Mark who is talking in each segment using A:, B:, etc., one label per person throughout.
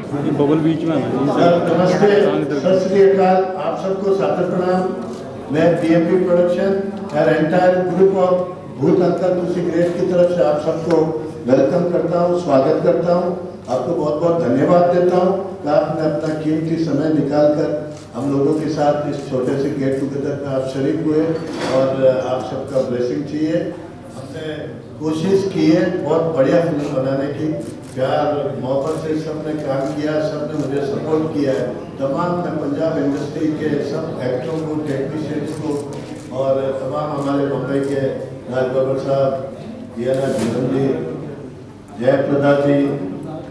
A: Bubble बीच में
B: नमस्ते, सत श्री अकाल, आप सबको सादर प्रणाम। मैं बीएमपी प्रोडक्शन और एंटायर ग्रुप ऑफ भूत अंकल तुलसी ग्रेट की तरफ से आप सबको वेलकम करता हूँ, स्वागत करता हूँ। आपको बहुत बहुत धन्यवाद देता हूँ कि आपने अपना कीमती समय निकालकर हम लोगों के साथ इस छोटे से गेट टुगेदर में आप शरीक हुए और आप सबका ब्लेसिंग चाहिए। हमने कोशिश की है बहुत बढ़िया फिल्म बनाने की, प्यार मोहब्बत से सबने काम किया, सबने मुझे सपोर्ट किया है। तमाम मैं पंजाब इंडस्ट्री के सब एक्टरों को, टेक्नीशियंस को और तमाम हमारे मुंबई के राज बब्बर साहब, दियाना जीवन जी, जयप्रदा जी,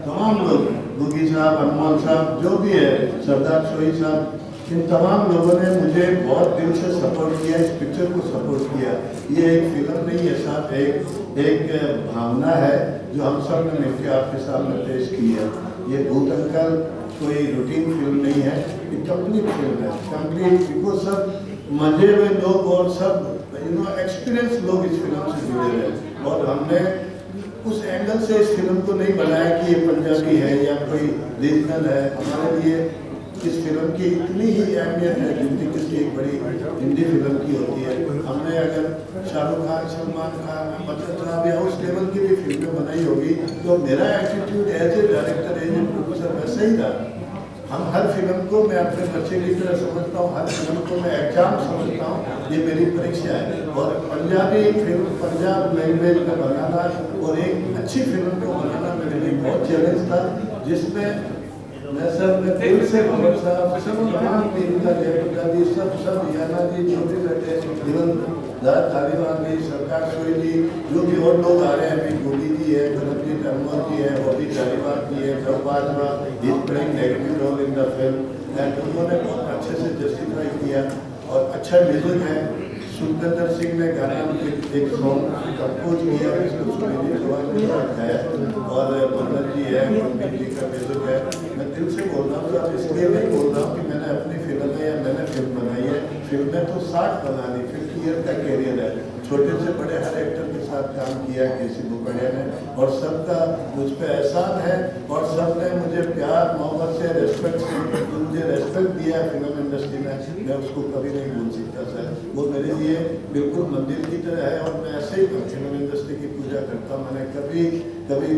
B: तमाम लोग, गुगी साहब, अनमोल साहब, जो भी है, सरदार सोई साहब, इन तमाम लोगों ने मुझे बहुत दिल से सपोर्ट किया, इस पिक्चर को सपोर्ट किया। ये एक फिल्म नहीं है साहब, एक भावना है जो हम सब ने मिलकर आपके सामने पेश की है। ये भूत अंकल कोई रूटीन फिल्म नहीं है, ये कंप्लीट फिल्म है, कंप्लीट। बिकॉज सब मजे में लोग और सब एक्सपीरियंस लोग इस फिल्म से जुड़े हैं और हमने उस एंगल से इस फिल्म को नहीं बनाया कि ये पंजाबी है या कोई रीजनल है। हमारे लिए इस फिल्म की इतनी ही अहमियत है जितनी किसी एक बड़ी हिंदी फिल्म की होती है। हमने अगर शाहरुख खान, सलमान खान, बच्चन साहब या उस लेवल की भी फिल्में बनाई होगी तो मेरा attitude as a director, as a producer वैसे ही था। हम हर फिल्म को मैं अपने बच्चे की तरह समझता हूँ, हर फिल्म को मैं एग्जाम समझता हूँ, ये मेरी परीक्षा है। और पंजाबी फिल्म पंजाब लैंग्वेज में बनाना और एक अच्छी फिल्म को बनाना मेरे लिए बहुत चैलेंज था, जिसमें मैं दिल से भगत साहब सब तमाम टीम का जयप्रदा जी, सब याना जी, जो भी बैठे, इवन तालीबान जी, सरकार सोई जी, जो भी और लोग आ रहे हैं, अभी गोली जी है, गणपति अनमोल जी है, वो भी तालीबान जी है, सब Bajwa is playing negative role in the film and उन्होंने बहुत अच्छे से जस्टिफाई किया और अच्छा म्यूजिक है। सुखविंदर सिंह ने गाना एक सॉन्ग कंपोज किया, इसको है और मंगल जी है, पंडित जी का म्यूजिक है। मैं दिल से बोल रहा हूँ, इसलिए नहीं बोल रहा हूँ कि मैंने अपनी फिल्म है या मैंने फिल्म बनाई है। फिल्में तो 60 बना ली, 50 ईयर का कैरियर है, छोटे से बड़े हर एक्टर के साथ काम किया केसी बुकड़िया ने और सबका मुझ पर एहसान है और सब ने मुझे प्यार मोहब्बत से रेस्पेक्ट से मुझे रेस्पेक्ट दिया है फिल्म इंडस्ट्री में, मैं उसको कभी नहीं भूल सकता सर। वो मेरे लिए बिल्कुल मंदिर की तरह है और मैं ऐसे ही फिल्म इंडस्ट्री की पूजा करता हूँ। मैंने कभी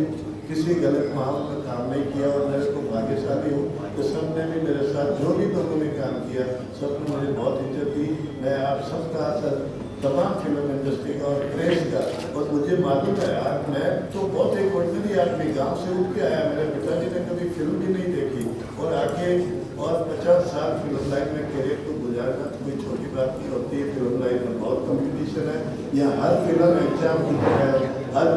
B: किसी गलत माहौल में काम नहीं किया और मेरे को भाग्यशाली हूँ तो सब ने भी मेरे साथ जो भी लोगों ने काम किया सब ने मुझे बहुत इज्जत दी। मैं आप सबका सर तमाम फिल्म इंडस्ट्री का और प्रेस का, और मुझे मालूम है यार, मैं तो बहुत एक ऑर्डिनरी आदमी, गांव से उठ के आया, मेरे पिताजी ने कभी फिल्म भी नहीं देखी और आके और 50 साल फिल्म लाइन में करियर को गुजारना कोई छोटी बात नहीं होती है। फिल्म लाइन में बहुत कंपटीशन है, यहाँ हर फिल्म एग्जाम की तरह हर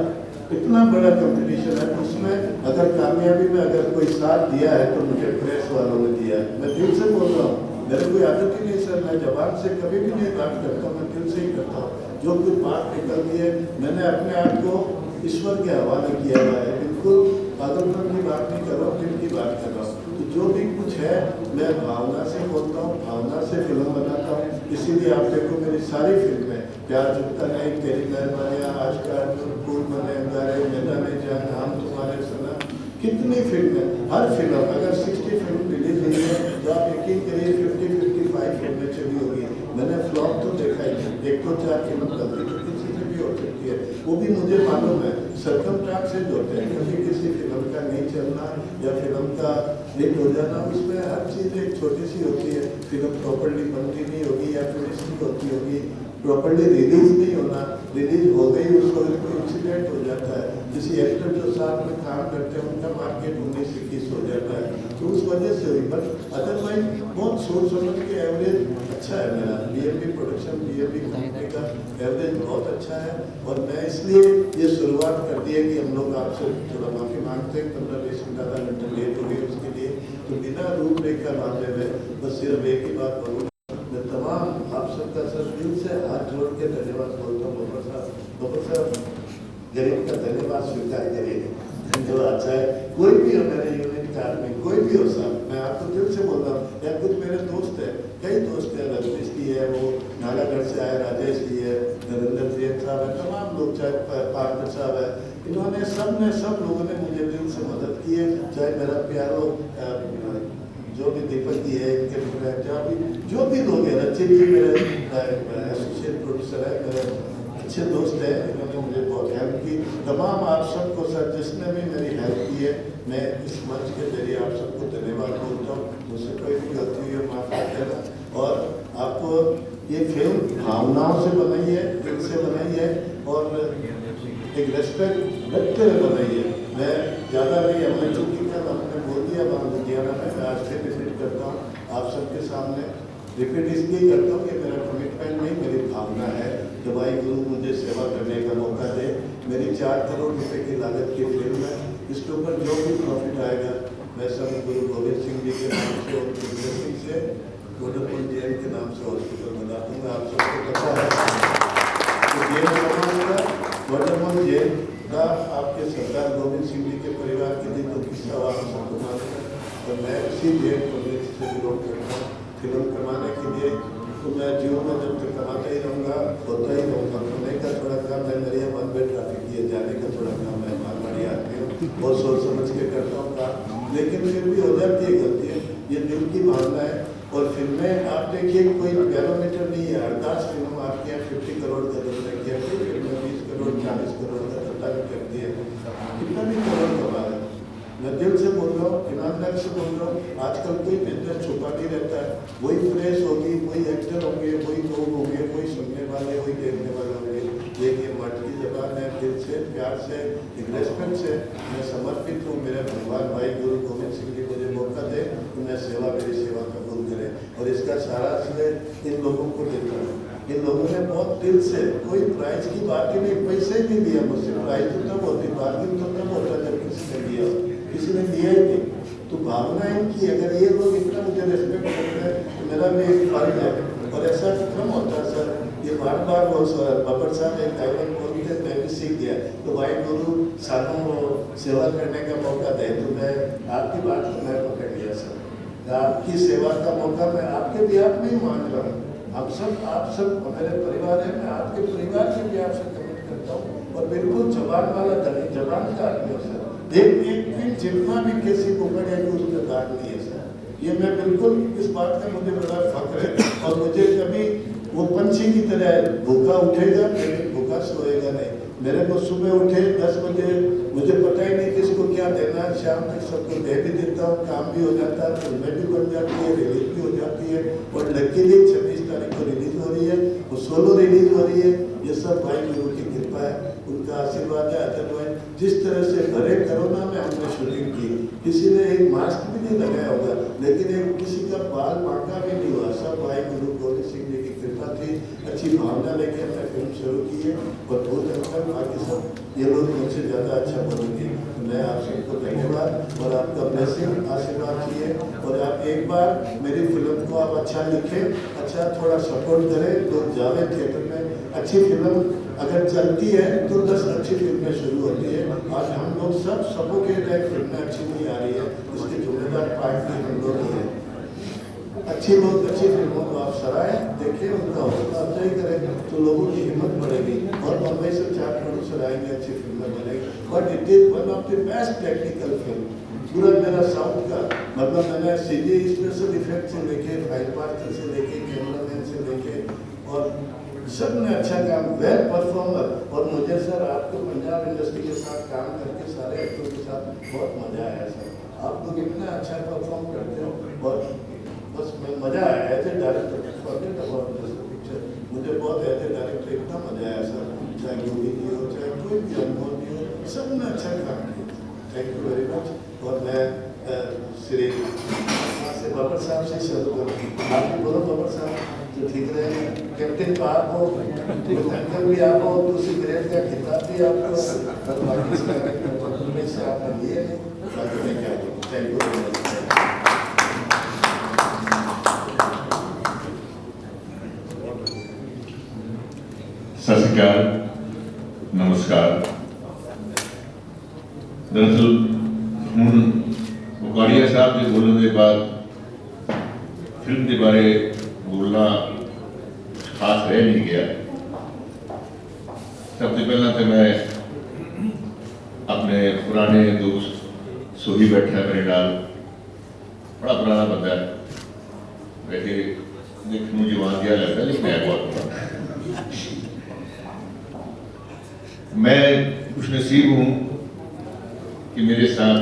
B: इतना बड़ा कंपटीशन है, उसमें अगर कामयाबी में अगर कोई साथ दिया है तो मुझे प्रेस वालों ने दिया है। मैं दिल से बोल रहा हूँ, मेरे कोई आदत ही नहीं सर, मैं जबान से कभी भी नहीं बात करता, मैं दिल से ही करता हूँ। जो कुछ बात निकलती है मैंने अपने आप को ईश्वर के हवाले किया हुआ है, बिल्कुल पागलपन की बात नहीं कर रहा हूँ, दिल की बात कर रहा हूँ। तो जो भी कुछ है मैं भावना से बोलता हूँ, भावना से फिल्म बनाता हूँ। इसीलिए आप देखो मेरी सारी फिल्में, प्यार झुकता नहीं, तेरी मेहरबानियाँ, आज का फूल बने अंगारे, मैदाने जान, हम तुम्हारे सना, कितनी फिल्में, हर फिल्म अगर 60 फिल्म रिलीज हुई है तो आप यकीन करिए 50-55 फिल्में चली होगी। मैंने फ्लॉप तो देखा ही, 1-4 फिल्म गलती तो किसी से भी हो सकती है, वो भी मुझे मालूम है, सर्कमस्टेंसेस होते हैं, कभी किसी फिल्म का नहीं चलना या फिल्म का हिट हो जाना, उसमें हर चीज़ एक छोटी सी होती है। फिल्म प्रॉपर्ली बनती नहीं होगी या फिर इसकी होती होगी, प्रॉपर्ली रिलीज नहीं होना, रिलीज हो गई उसको कोई इंसिडेंट हो जाता है, किसी एक्टर जो साथ में काम करते हैं उनका मार्केट 19-21 हो जाता है, तो उस वजह से हुई। बट अदरवाइज बहुत सोच समझ के एवरेज अच्छा है मेरा, बीएमपी प्रोडक्शन बीएमपी कंपनी का एवरेज बहुत अच्छा है। और मैं इसलिए ये शुरुआत कर दी है कि हम लोग आपसे थोड़ा माफ़ी मांगते हैं, 15-20 मिनट आधा घंटा लेट हो गई उसके लिए, तो बिना रूपरेखा बांधे हुए बस सिर्फ एक ही बात बोलूँ, मैं तमाम आप सबका सर दिल से हाथ जोड़ के धन्यवाद बोलता हूँ। बब्बर साहब गरीब का धन्यवाद स्वीकार करिए, जो अच्छा है, कोई भी हो मेरे यूनिट का आदमी, कोई भी हो साहब, मैं आपको दिल से बोल रहा हूँ। या कुछ मेरे दोस्त है, कई दोस्त है, रजनीश की है, वो नालागढ़ से आए, राजेश जी है, नरेंद्र जैन साहब है, तमाम लोग, चाहे पार्कर साहब है, इन्होंने सब लोगों ने मुझे दिल से मदद की है। चाहे मेरा प्यारो जो भी दीपक जी है, इनके जो भी लोग हैं, रचित जी मेरे एसोसिएट प्रोड्यूसर है, मेरे अच्छे दोस्त हैं, इन्होंने मुझे बहुत हेल्प की। तमाम आप सबको सर जिसने भी मेरी हेल्प की है, मैं इस मंच के जरिए आप सबको धन्यवाद बोलता हूँ। मुझसे कोई भी गलती हुई है माफ कर देना। और आपको ये फिल्म भावनाओं से बनाई है, दिल से बनाई है और एक रेस्पेक्ट रखते हुए बनाई है। मैं ज़्यादा नहीं, हमने चूंकि कल हमने बोल दिया वहाँ लुधियाना में, मैं आज से विजिट करता हूँ आप सबके सामने। रिपीट इसलिए करता हूँ कि मेरा कमिटमेंट नहीं, मेरी भावना है। जब भाई गुरु मुझे सेवा करने का मौका दे, मेरी 4 करोड़ रुपए की लागत की फिल्म है, इसके ऊपर जो भी प्रॉफिट आएगा मैं सब गुरु गोविंद सिंह जी के नाम से और ब्लेसिंग से वोडाफोन जेल के नाम से हॉस्पिटल बना दूंगा। आप सबको पता है तो जेल बनाऊंगा, वोडाफोन जेल का आपके सरदार गोविंद सिंह जी के परिवार के लिए तो किस्सा आप सबको मालूम है। और मैं उसी जेल प्रोजेक्ट से विरोध करता हूँ फिल्म कमाने के लिए। तो मैं जीवन में जब तक कमाता ही रहूँगा, होता ही रहूँगा। कमाने का थोड़ा काम मैं मेरे वन वे ट्रैफिक किए जाने का थोड़ा काम मैं मारवाड़ी आदमी हूँ, बहुत सोच समझ के करता हूँ काम, लेकिन फिर भी हो जाती है गलती है, ये दिल की भावना है। और फिल्में आप देखिए कोई बैरोमीटर नहीं है, 8-10 फिल्म आपके यहाँ 50 करोड़ का दर्जा किया, कोई फिल्म 20 करोड़ 40 करोड़ का दर्जा भी करती है, कितना भी करोड़ कमा है। मैं दिल से बोल रहा हूँ, ईमानदारी से बोल रहा हूँ। आजकल कोई बिजनेस छुपा नहीं रहता है, वही प्रेस होगी, वही एक्टर होंगे, वही लोग होंगे, वही सुनने वाले, वही देखने वाले होंगे। लेकिन मठ की जबान है, दिल से, प्यार से, एक रेस्पेक्ट से मैं समर्पित हूँ। मेरे भगवान भाई गुरु गोविंद सिंह जी मुझे मौका दे तो मैं मेरी सेवा कबूल करें। और इसका सारा श्रेय इन लोगों को देता हूँ। इन लोगों ने बहुत दिल से, कोई प्राइज की बात ही नहीं, पैसे भी दिया मुझसे। प्राइज तो तब होती, बार्गिन तो तब होता जब किसी ने दिया, किसी ने दिया ही नहीं। तो भावना इनकी, अगर ये लोग इतना मुझे रेस्पेक्ट करते हैं तो मेरा भी एक फर्ज है। और ऐसा कम होता है सर, ये बार बार वो बाबर साहब एक डायलॉग बोलते, मैं भी सीख गया। तो भाई गुरु सानों सेवा करने का मौका दे तो मैं आपकी बात को मैं पकड़ लिया सर। आपकी सेवा का मौका मैं आपके भी आप नहीं मान रहा हूँ। आप सब मेरे परिवार है, मैं आपके परिवार से भी आपसे कमिट करता हूँ। और बिल्कुल जबान वाला धनी, जबान का आदमी सर, एक जितना भी किसी को पड़ेगा उस पर दाग नहीं है सर। ये मैं बिल्कुल, इस बात का मुझे बड़ा फख्र है। और मुझे कभी वो पंछी की तरह भूखा उठेगा लेकिन भूखा सोएगा नहीं। मेरे को सुबह उठे 10 बजे, मुझे पता ही नहीं किसको क्या देना है, शाम तक सबको दे भी देता हूँ, काम भी हो जाता है, फिल्में भी बन जाती है, रिलीज भी हो जाती है। और लकीली 26 तारीख को रिलीज हो रही है, वो सोलो रिलीज हो रही है। ये सब भाई गुरु की कृपा है, उनका आशीर्वाद है। अदरवाइज जिस तरह से भरे कोरोना में हमने शूटिंग की, किसी ने एक मास्क भी नहीं लगाया होगा, लेकिन एक किसी का बाल बांका भी नहीं हुआ। सब भाई गुरु गोविंद सिंह जी की कृपा थी, अच्छी भावना लेके हमने फिल्म शुरू की है। और बहुत अच्छा, बाकी सब ये लोग मुझसे ज़्यादा अच्छा बोलेंगे। मैं आप सबको धन्यवाद और आपका ब्लेसिंग आशीर्वाद चाहिए। और आप एक बार मेरी फिल्म को आप अच्छा लिखें, अच्छा थोड़ा सपोर्ट करें, लोग जावे थिएटर में। अच्छी फिल्म अगर चलती है तो 10 अच्छी फिल्में शुरू होती है। आज हम लोग सबों के लिए फिल्में अच्छी नहीं आ रही है, इसकी जिम्मेदार पार्टी हम लोग ही है। अच्छी फिल्मों को आप सराहें, देखें, उनका हौसला अफजाई करें तो लोगों की हिम्मत बढ़ेगी। और मुंबई से 4 प्रोड्यूसर आएंगे, अच्छी फिल्में बनेगी। But it is one of the best technical film. पूरा मेरा साउथ का मतलब, मैंने सीजी स्पेशल इफेक्ट से लेके, फाइल मास्टर से लेके, कैमरामैन से लेके, और सब ने अच्छा काम, वेल परफॉर्मर। और मुझे सर आपको पंजाब इंडस्ट्री के साथ काम करके, सारे एक्टरों के साथ बहुत मजा आया सर। आप लोग इतना अच्छा परफॉर्म करते हो और बस मजा आया। एज ए डायरेक्टर पिक्चर मुझे बहुत, एज ए डायरेक्टर इतना मजा आया सर। चाहे योगी जी हो, चाहे कोई भी अनुभव जी हो, सब ने अच्छा काम किया। Thank you very much. और मैं श्री से बाबर साहब से शुरू करूँ। आप भी बोलो बाबर साहब तो ठीक रहे। कैप्टन तो आप हो, अंकल भी आप हो, दूसरी ग्रेड का खिताब भी आपको, से आपने लिए नहीं। बाकी मैं क्या बोलूँ। Thank you very much.
A: सत श्री अकाल, नमस्कार। दरअसल हूँ बुकारिया साहब के बोलने के बाद फिल्म के बारे बोलना खास रह नहीं गया। सबसे पहला तो मैं अपने पुराने दोस्त सोही बैठा है मेरे नाल, बड़ा पुराना बंदा है, वैसे देखने में जवान दिया लगता है लेकिन है बहुत पुराना। मैं खुशनसीब हूँ कि मेरे साथ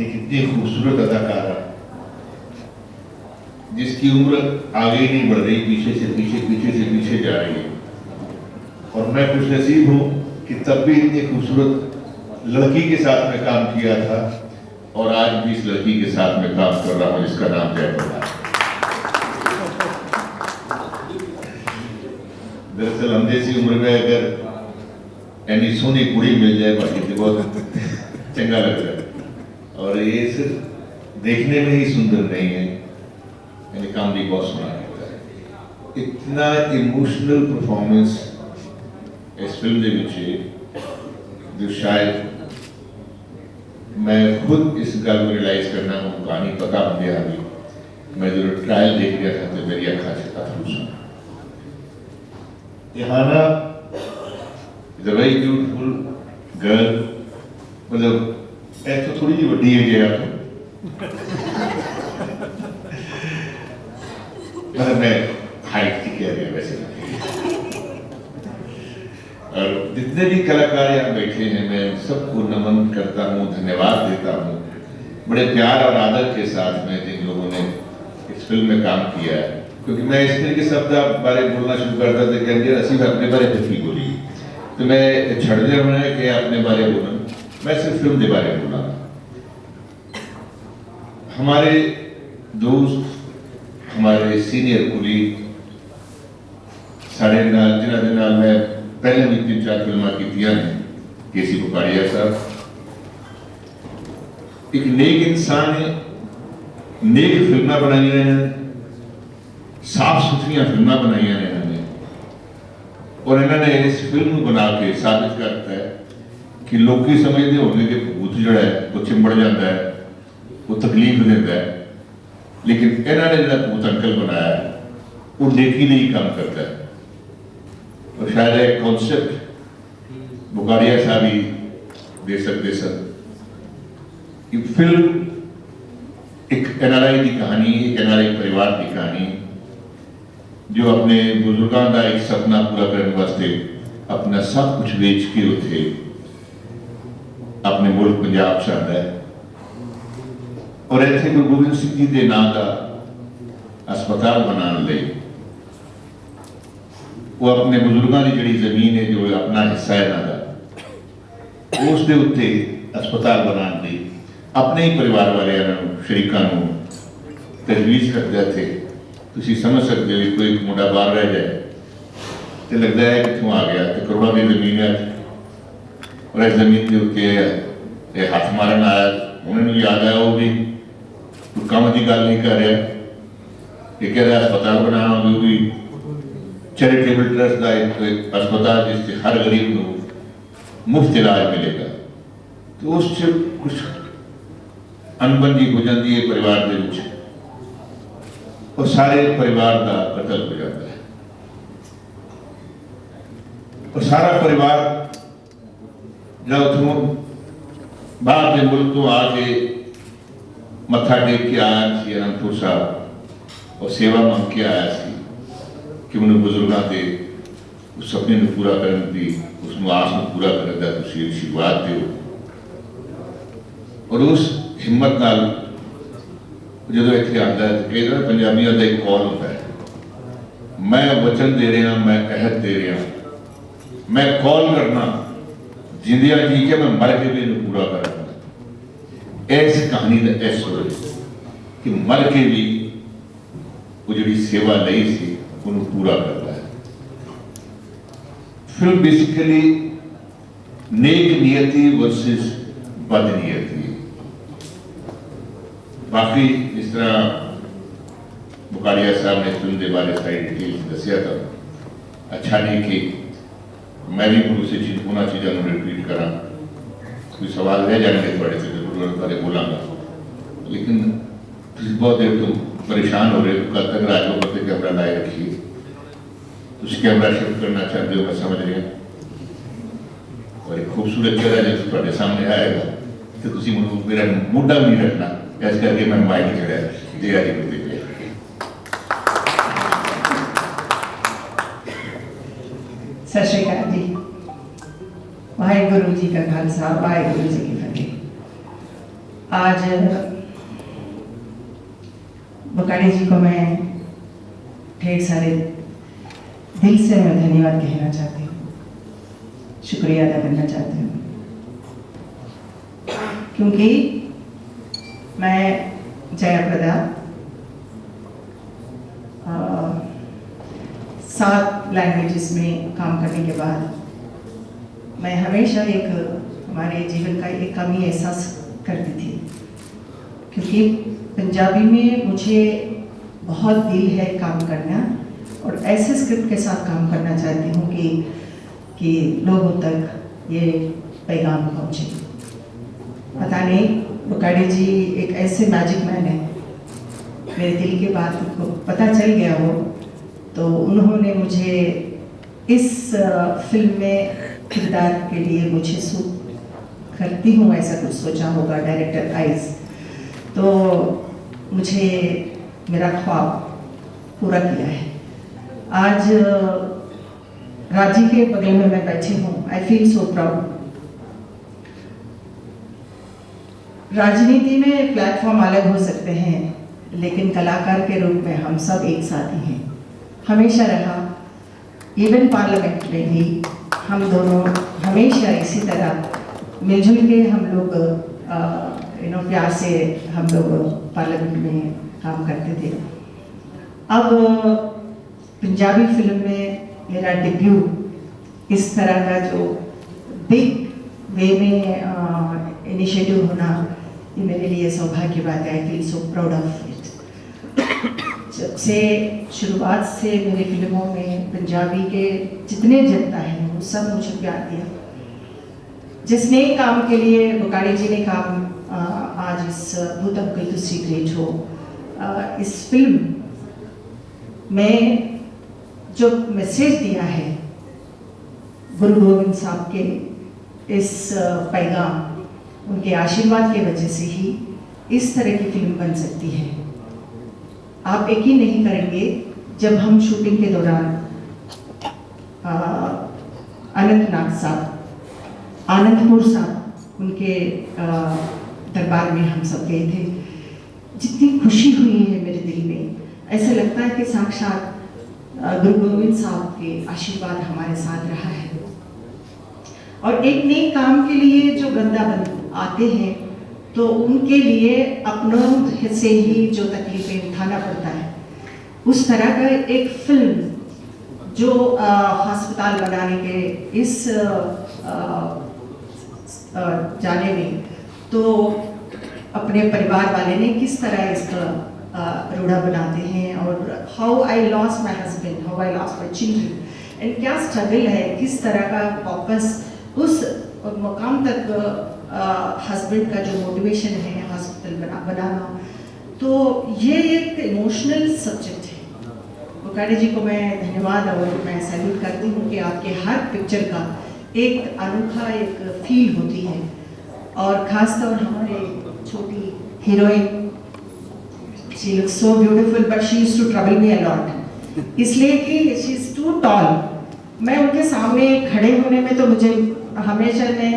A: एक इतनी खूबसूरत अदाकारा जिसकी उम्र आगे ही नहीं बढ़ रही, पीछे से पीछे जा रही है, और मैं खुशनसीब हूँ कि तब भी इतनी खूबसूरत लड़की के साथ में काम किया था और आज भी इस लड़की के साथ में काम कर रहा हूँ जिसका नाम जयप्रदा है। दरअसल हम जैसी उम्र में अगर ऐनी सोनी कुड़ी मिल जाए बाकी तो बहुत चंगा लग रहा है, और ये सिर्फ देखने में ही सुंदर नहीं है, यानी काम भी बहुत सुना होता है। इतना इमोशनल परफॉर्मेंस इस फिल्म के विच जो शायद मैं खुद इस गल को रियलाइज करना हूँ, कहानी पता होंगे अभी मैं जो ट्रायल देख रहा था तो मेरी अखा से अथरू सुना। यहाना is a very beautiful girl, मतलब ऐसा थोड़ी जी वड्डी है आप मतलब मैं हाइट की कह रही हूँ वैसे। और जितने भी कलाकार यहाँ बैठे हैं मैं सबको नमन करता हूँ, धन्यवाद देता हूँ, बड़े प्यार और आदर के साथ में जिन लोगों ने इस फिल्म में काम किया है, क्योंकि मैं इस तरह के शब्द बारे बोलना शुरू करता था कि असी अपने बारे में की बोली तो मैं छड़ दे होना है कि अपने बारे बोलूँ, मैं सिर्फ फिल्म के बारे में बोला। हमारे दोस्त, हमारे सीनियर कुलीग साढ़े नाल जिन्हों के नाल मैं पहले भी 3-4 फिल्मां कीतियां ने, केसी बुकाड़िया साहब एक नेक इंसान है, नेक फिल्मां बनाई हैं, साफ सुथरी फिल्मां बनाई हैं इन्होंने, और इन्होंने इस फिल्म बना के साबित करता है कि लोग समझते होंगे कि भूत जड़ा है वो चिंबड़ जाता है, वो तकलीफ देता है, लेकिन इन्होंने जो भूत अंकल बनाया है वो नेकी नहीं काम करता है। और शायद एक कॉन्सेप्ट बुकाड़िया साहब ही दे सकते सर। फिल्म एक NRI की कहानी, एक NRI परिवार की कहानी जो अपने बुजुर्गों का एक सपना पूरा करने वास्ते अपना सब कुछ बेच के उठे अपने मुल्क पंजाब से आता है, और इतने गुरु गोबिंद सिंह जी के नाम का अस्पताल बनाने ले वो अपने बुजुर्गों की जी जमीन है जो अपना हिस्सा है इन्हों उसके उत्ते अस्पताल बनाने ली अपने ही परिवार वाले शरीकों तजवीज़ करते थे। तुम समझ सकते हो कोई मुंडा बाहर रह जाए तो लगता है कितों आ गया, तो करोड़ों की जमीन है और इस जमीन के उत्ते हाथ मारन आया, उन्होंने याद आया वो भी काम की गल नहीं कर रहा, एक अस्पताल बनाना वो भी चैरिटेबल ट्रस्ट का एक अस्पताल जिससे हर गरीब को मुफ्त इलाज मिलेगा। तो उस कुछ अनबन जी हो जाती है परिवार के विच और सारे परिवार का कत्ल हो जाता है, और सारा परिवार जब उतों बाहर के मुल्क तो आके मत्था टेक के आया अनंतपुर साहब और सेवा मंग के आया कि उन्होंने बुजुर्गों के उस सपने को पूरा करने की, उस आस को पूरा करने का तुम आशीर्वाद दो, और उस हिम्मत नाल जो इतने आता है तो कहना पंजाबियों का एक कॉल होता है, मैं वचन दे रहा, मैं अहद दे रहा, मैं कॉल करना जिंदिया जी के मैं मर के भी इन्हें पूरा करूँगा। इस कहानी का इस सुर कि मर के भी वो जी सेवा ली सी उन्हें पूरा करता है। फिल्म बेसिकली नेक नियति वर्सेस बदनीयति। बाकी जिस तरह बुकाड़िया साहब ने फिल्म के बारे सारी डिटेल्स दसिया था, अच्छा नहीं कि मैं भी उसे उन्होंने चीज़ों को रिपीट करा, कोई सवाल रह जाएंगे थोड़े से जरूर बारे बोलांगा, लेकिन बहुत देर तो परेशान हो रहे हो, कल तक राजो पर कैमरा लाए रखिए। तुम कैमरा शुरू करना चाहते हो, मैं समझ रहा। और एक खूबसूरत चेहरा जो तुम्हारे सामने आएगा तो तुम मेरा मोटा भी नहीं रखना, इस करके मैं माइक चढ़ा जया जी को दे।
C: सत श्री अकाल जी। वाहेगुरु जी का खालसा, वाहेगुरु जी की फतेह। आज बकाड़ी जी को मैं ढेर सारे दिल से मैं धन्यवाद कहना चाहती हूँ, शुक्रिया अदा करना चाहती हूँ, क्योंकि मैं जयाप्रदा 7 लैंग्वेजेस में काम करने के बाद मैं हमेशा एक हमारे जीवन का एक कमी एहसास करती थी, क्योंकि पंजाबी में मुझे बहुत दिल है काम करना और ऐसे स्क्रिप्ट के साथ काम करना चाहती हूँ कि लोगों तक ये पैगाम पहुँचे। पता नहीं बकाड़ी जी एक ऐसे मैजिक मैन है, मेरे दिल की बात को पता चल गया हो तो उन्होंने मुझे इस फिल्म में किरदार के लिए मुझे सूट करती हूँ ऐसा कुछ सोचा होगा डायरेक्टर आइज, तो मुझे मेरा ख्वाब पूरा किया है। आज राजी के बगल में मैं बैठी हूँ, आई फील सो प्राउड। राजनीति में प्लेटफॉर्म अलग हो सकते हैं, लेकिन कलाकार के रूप में हम सब एक साथ ही हैं, हमेशा रहा। इवन पार्लियामेंट में भी हम दोनों हमेशा इसी तरह मिलजुल के हम लोग प्यार से हम लोग पार्लियामेंट में काम करते थे। अब पंजाबी फिल्म में मेरा डेब्यू इस तरह का जो बिग वे में इनिशिएटिव होना, ये मेरे लिए सौभाग्य बात है। I feel so proud of it. जब से शुरुआत से मेरी फिल्मों में पंजाबी के जितने जनता हैं वो सब मुझे प्यार दिया। जिस नए काम के लिए बकाड़ी जी ने काम आज इस भूत अंकल टू सीक्रेट हो, इस फिल्म में जो मैसेज दिया है गुरु गोविंद साहब के इस पैगाम, उनके आशीर्वाद की वजह से ही इस तरह की फिल्म बन सकती है। आप यकीन नहीं करेंगे, जब हम शूटिंग के दौरान अनंतनाग साहब, आनंदपुर साहब, उनके दरबार में हम सब गए थे, जितनी खुशी हुई है मेरे दिल में, ऐसा लगता है कि साक्षात गुरु गोविंद साहब के आशीर्वाद हमारे साथ रहा है। और एक नए काम के लिए जो वृंदावन आते हैं तो उनके लिए अपनों से ही जो तकलीफें उठाना पड़ता है, उस तरह का एक फिल्म जो अस्पताल बनाने के इस जाने में, तो अपने परिवार वाले ने किस तरह इसका रूढ़ा बनाते हैं, और how I lost my husband, how I lost my children, and क्या स्ट्रगल है, किस तरह का वापस उस मकाम तक हस्बैंड का जो मोटिवेशन है हॉस्पिटल बनाना, तो ये एक इमोशनल सब्जेक्ट है। बकाड़ी जी को मैं धन्यवाद और मैं सैल्यूट करती हूँ कि आपके हर पिक्चर का एक अनोखा एक फील होती है, और खासतौर हमारे छोटी heroine, she looks so beautiful but she used to trouble me a lot, इसलिए कि शी इज टू टॉल। मैं उनके सामने खड़े होने में तो मुझे हमेशा मैं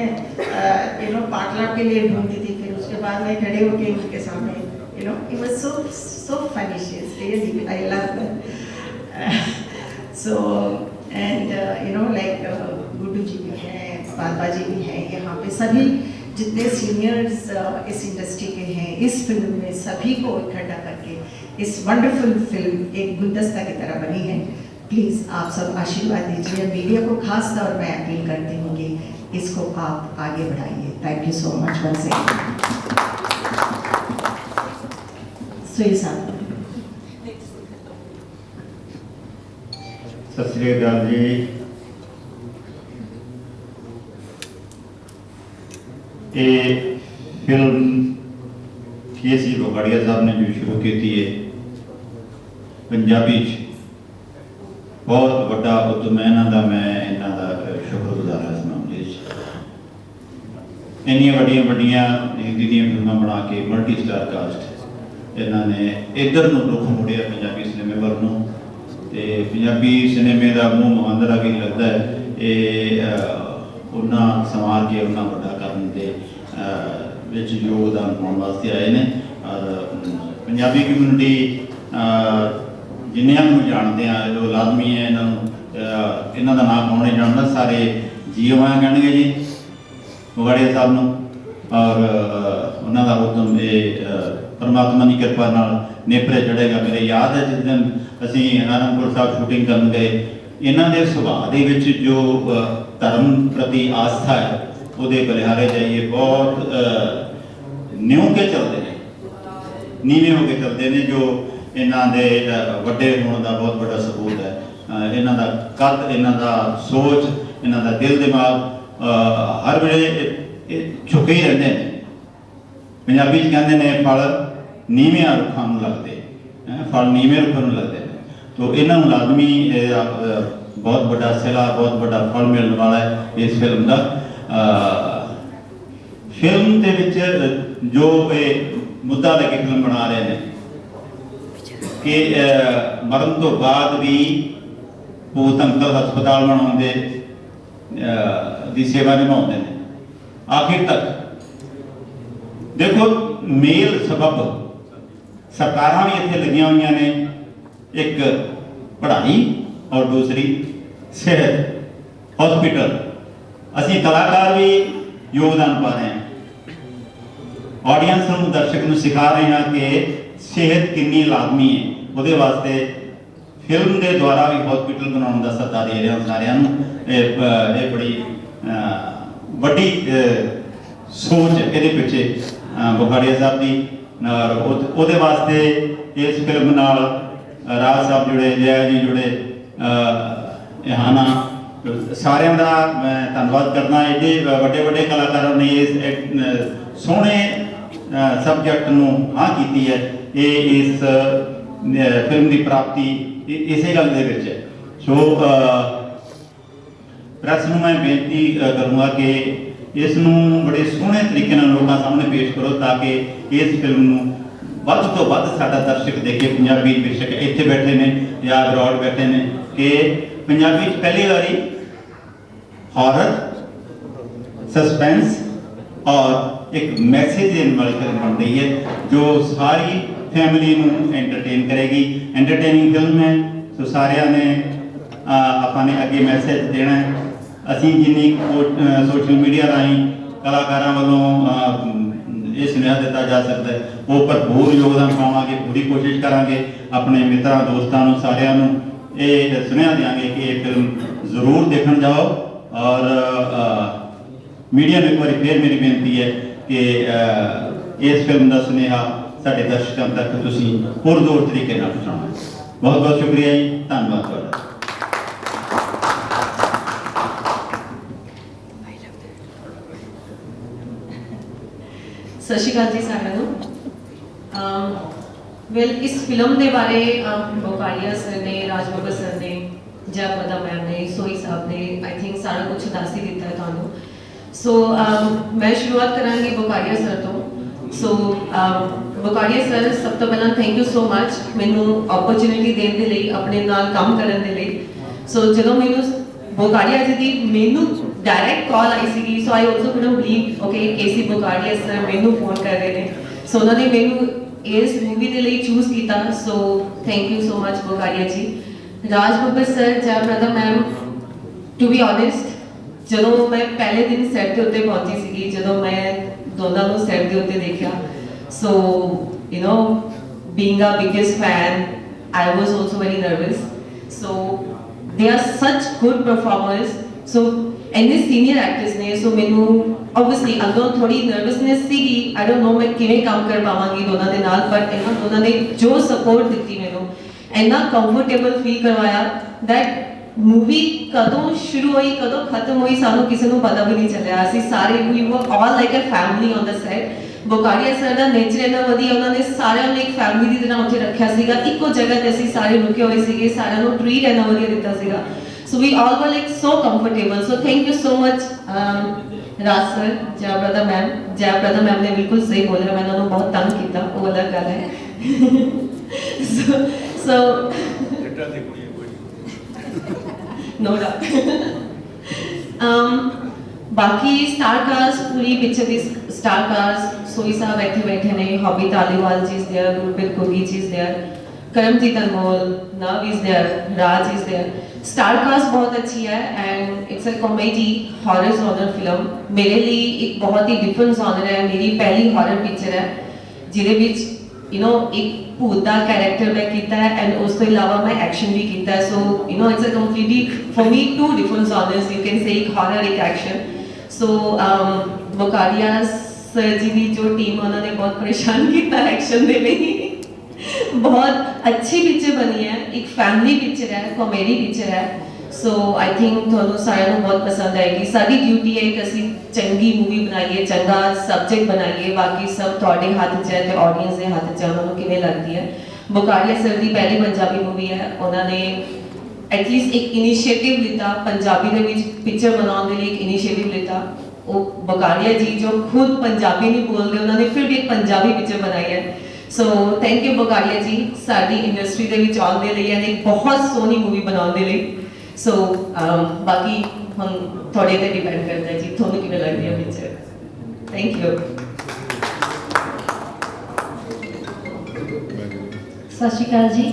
C: पाटला के लिए ढूंढती थी, फिर उसके बाद मैं खड़े होके उनके सामने it was so funny, she is really, I love that. So and like Guddu जी भी हैं, बाबा जी भी हैं, यहाँ पे सभी जितने सीनियर्स इस इंडस्ट्री के हैं, इस फिल्म में सभी को इकट्ठा करके इस वंडरफुल फिल्म एक गुलदस्ता की तरह बनी है। प्लीज़ आप सब आशीर्वाद दीजिए। मीडिया को खास तौर पर अपील करती हूँ कि इसको आप आगे बढ़ाइए। Thank you so much once again.
D: Sat Sri अकाल जी। ये फिल्म के.सी. बकाड़िया साहब ने जो शुरू की थी है पंजाबी बहुत बड़ा उद्यम है इन्हां दा, मैं इन्हां दा शुक्रगुजार हां इस मामले च। इन्नियां वड्डियां वड्डियां हिंदी दी फिल्मां बना के मल्टी स्टार कास्ट इन्होंने इधर नूं रुख मुड़िया पंजाबी सिनेमे वल नूं, ते पंजाबी सिनेमे का मूँह मुहांदरा भी लगता है ये उन्ना संवार के उन्ना वड्डा करन दे विच योगदान पाउण वास्ते आए ने। और पंजाबी कम्यूनिटी जिन्नियां नूं जानते हैं जो लाजमी है इन्हां दा नाम कौन नहीं जानता, सारे जी आया कहणगे जी बगाड़िया साहब नूं। और उन्हां दा उद्यम ये परमात्मा की कृपा नाल नेपरे चढ़ेगा। मेरे याद है जिस दिन असीं आनंदपुर साहब शूटिंग करन गए, इन्हां दे सुभाਅ दे विच जो धर्म प्रति आस्था है उहदे बलिहारे जाइए बहुत न्यू के चलते हैं, नीवे होके चलते हैं, जो इन्हां दे वड्डे होने का बहुत बड़ा सबूत है। इन्हां दा कद, इन्हां दा सोच, इन्हां दा दिल दिमाग हर वेले झुके ही रहते हैं। पंजाबी च कहते हैं फल नीवियां रुखां नूं लगदे, फल नीवे रुखां नूं लगदे। तो इन्हां नूं लाजमी बहुत बड़ा सिला, बहुत बड़ा फल मिलने वाला है इस फिल्म का। फिल्म के विच जो ये मुद्दा लेके फिल्म बना रहे हैं कि मरण तो बाद भी भूत अंकल हस्पताल बनाने की सेवा निभाते हैं आखिर तक। देखो मेल सबब सरकारां भी इत्थे लगियां हुई ने, एक पढ़ाई और दूसरी सेहत हॉस्पिटल। असीं कलाकार भी योगदान पा रहे हैं, ऑडियंस नूं दर्शक नूं सिखा रहे हैं कि सेहत कितनी लाजमी है। उहदे वास्ते फिल्म के द्वारा भी हॉस्पिटल बनाने का सत्ता दे रहे हैं सारिਆਂ ਨੂੰ। ये बड़ी वड्डी सोच ये पिछे बगाड़िया साहब की। और उहदे वास्ते इस फिल्म नाल राज साहब जुड़े, जया जी जुड़े, हाना सारिਆਂ का मैं धन्यवाद करना। एडे वड्डे वड्डे कलाकारों ने इस सोहने सबजैक्ट नूं हाँ कीती है। ये इस फिल्म की प्राप्ति इसे गल दे विच है। सो प्रैस नूं मैं बेनती करूँगा कि इस नूं बड़े सोहने तरीके नाल लोकां सामने पेश करो ताकि इस फिल्म नूं वध तो वध साडा दर्शक देखे। पंजाबी बेशक इत्थे बैठे ने या अब्रॉड बैठे ने कि पंजाबी पहली बारी हॉरर, सस्पेंस और एक मैसेज देने वाली फिल्म बन रही है जो सारी फैमिली नूं एंटरटेन करेगी। एंटरटेनिंग फिल्म है, तो सारिਆਂ ने अपने अगे मैसेज देना है। असीं जिन्नी सोशल मीडिया राहीं कलाकारां वालों ये सुनेहा दिता जा सकता है वो भरपूर योगदान पावांगे, पूरी कोशिश करांगे। अपने मित्रां दोस्तां नूं सारिਆਂ नूं ये सुनेहा देंगे कि ये फिल्म जरूर देखण जाओ। और मीडिया में एक बार फिर मेरी बेनती है कि इस फिल्म का सुनेहा साढ़े दर्शकों तक तुसीं पुरजोर तरीके नाल पहुंचाउणा। बहुत बहुत शुक्रिया जी, धन्यवाद तुहाडा।
E: सत श्री अकाल जी सारिਆਂ ਨੂੰ। वेल इस फिल्म के बारे बगाड़िया सर ने, राज बब्बर सर ने, जयप्रदा मैम ने, सोई साहब ने आई थिंक सारा कुछ दस ही दिता है तुहानूं। सो मैं शुरुआत करांगी बगाड़िया सर तो। सो बगाड़िया सर सब तो पहला थैंक यू सो मच मैनू अपॉर्चुनिटी देने के लिए, अपने नाल काम करने के लिए। सो जो मैनू बगाड़िया जी की मैनू डायरैक्ट कॉल आई सी, so I also couldn't believe okay KC Bagadia sir मैनू फोन कर रहे हैं। सो उन्होंने मैनू इस मूवी के लिए चूज किया। So thank you so much Bagadia ji. Raj Babbar sir, Jayaprada ma'am, to be honest जो मैं पहले दिन सैट के उत्ते पहुंची सी, जो मैं दोनों को सैट के उत्ते देखा, so you know being a biggest fan I was also very nervous. So they are such good performers. So इन्ने सीनियर एक्टर्स ने, सो मैनू ऑब्वियसली अंदरों थोड़ी नर्वसनेस सी। आई डोंट नो मैं किवें काम कर पावांगी दोनों के नाल, पर इन्हां दोनों ने जो सपोर्ट दी मैनू इन्ना कंफर्टेबल फील करवाया दैट मूवी कदों शुरू हुई कदों खत्म हुई सानू किसी को पता भी नहीं चलिया। असी सारे we were all like a family on the set. Bokaria sir ਦਾ ਨੇਚਰ ਇੰਨਾ ਵਧੀਆ, ਉਹਨਾਂ ਨੇ ਸਾਰਿਆਂ ਨੂੰ ਇੱਕ ਫੈਮਿਲੀ ਦੀ ਤਰ੍ਹਾਂ ਉੱਥੇ ਰੱਖਿਆ ਸੀਗਾ, ਇੱਕੋ ਜਗ੍ਹਾ ਤੇ ਅਸੀਂ ਸਾਰੇ ਰੁਕੇ ਹੋਏ ਸੀਗੇ, ਸਾਰਿਆਂ ਨੂੰ ਟ੍ਰੀਟ ਇੰਨਾ ਵਧੀਆ ਦਿੱਤਾ ਸੀਗਾ। So we all were like so comfortable. So thank you so much, Raj sir, Jaya Prada ma'am. Jaya Prada ma'am ने बिल्कुल सही बोला, मैंने उन्हें बहुत तंग किया, वो अलग गल है। so no doubt। बाकी स्टार कास्ट पूरी पिक्चर दी स्टार कास्ट सोई साहब बैठे ने, Hobby Dhaliwal ji is there, Gurpreet Ghuggi ji is there, Karamjit Anmol, Nav is there, Raj is there. Star cast बहुत अच्छी है and it's a comedy horror genre film. मेरे लिए एक बहुत ही डिफरेंट जॉनर है, मेरी पहली हॉरर पिक्चर है जिहदे विच यू नो एक भूत का कैरेक्टर मैं किया है एंड उस तो अलावा मैं एक्शन भी किया है। So you know it's a completely for me two different genres, you can say एक हॉरर एक एक्शन। सो बोकारिया सर जी की जो टीम उन्होंने बहुत परेशान किया एक्शन दे लिए। बहुत अच्छी पिक्चर बनी है, एक फैमिली पिक्चर है, कॉमेडी पिक्चर है। सो आई थिंक ਤੁਹਾਨੂੰ ਸਾਰਿਆਂ ਨੂੰ ਬਹੁਤ ਪਸੰਦ ਆਏਗੀ। ਸਾਡੀ ਡਿਊਟੀ ਹੈ ਕਿ ਅਸੀਂ ਚੰਗੀ ਮੂਵੀ ਬਣਾਈਏ, ਚੰਗਾ ਸਬਜੈਕਟ ਬਣਾਈਏ, ਬਾਕੀ ਸਭ ਤੁਹਾਡੇ ਹੱਥ 'ਚ ਹੈ ਤੇ ਆਡੀਅנס ਦੇ ਹੱਥ 'ਚ ਹੈ ਉਹਨਾਂ ਨੂੰ ਕਿਵੇਂ ਲੱਗਦੀ ਹੈ। ਬੋਕਾਰੀਆ ਸਰ ਦੀ ਪਹਿਲੀ ਪੰਜਾਬੀ ਮੂਵੀ ਹੈ, ਉਹਨਾਂ ਨੇ ਐਟਲੀਸਟ ਇੱਕ ਇਨੀਸ਼ੀਏਟਿਵ ਲਿੱਤਾ ਪੰਜਾਬੀ ਦੇ ਵਿੱਚ ਪਿਕਚਰ ਬਣਾਉਣ ਦੇ ਲਈ, ਇੱਕ ਇਨੀਸ਼ੀਏਟਿਵ ਲਿੱਤਾ। ਉਹ ਬੋਕਾਰੀਆ ਜੀ ਜੋ ਖੁਦ ਪੰਜਾਬੀ ਨਹੀਂ ਬੋਲਦੇ, ਉਹਨਾਂ ਨੇ ਫਿਰ ਵੀ ਇੱਕ ਪੰਜਾਬੀ ਪਿਕਚਰ ਬਣਾਈ ਹੈ। ਸੋ ਥੈਂਕ ਯੂ ਬੋਕਾਰੀਆ ਜੀ ਸਾਡੀ ਇੰਡਸਟਰੀ ਦੇ ਵਿੱਚ ਆਉਣ ਦੇ ਲਈ ਅਤੇ ਬਹੁਤ ਸੋਹਣੀ ਮੂਵੀ ਬਣਾਉਣ ਦੇ ਲਈ। ਸੋ ਬਾਕੀ ਹੁਣ ਤੁਹਾਡੇ ਤੇ ਡਿਪੈਂਡ ਕਰਦਾ ਹੈ ਜੀ ਤੁਹਾਨੂੰ ਕਿਵੇਂ ਲੱਗਦੀ ਹੈ ਪਿਕਚਰ। Thank you.
F: सत श्री अकाल जी,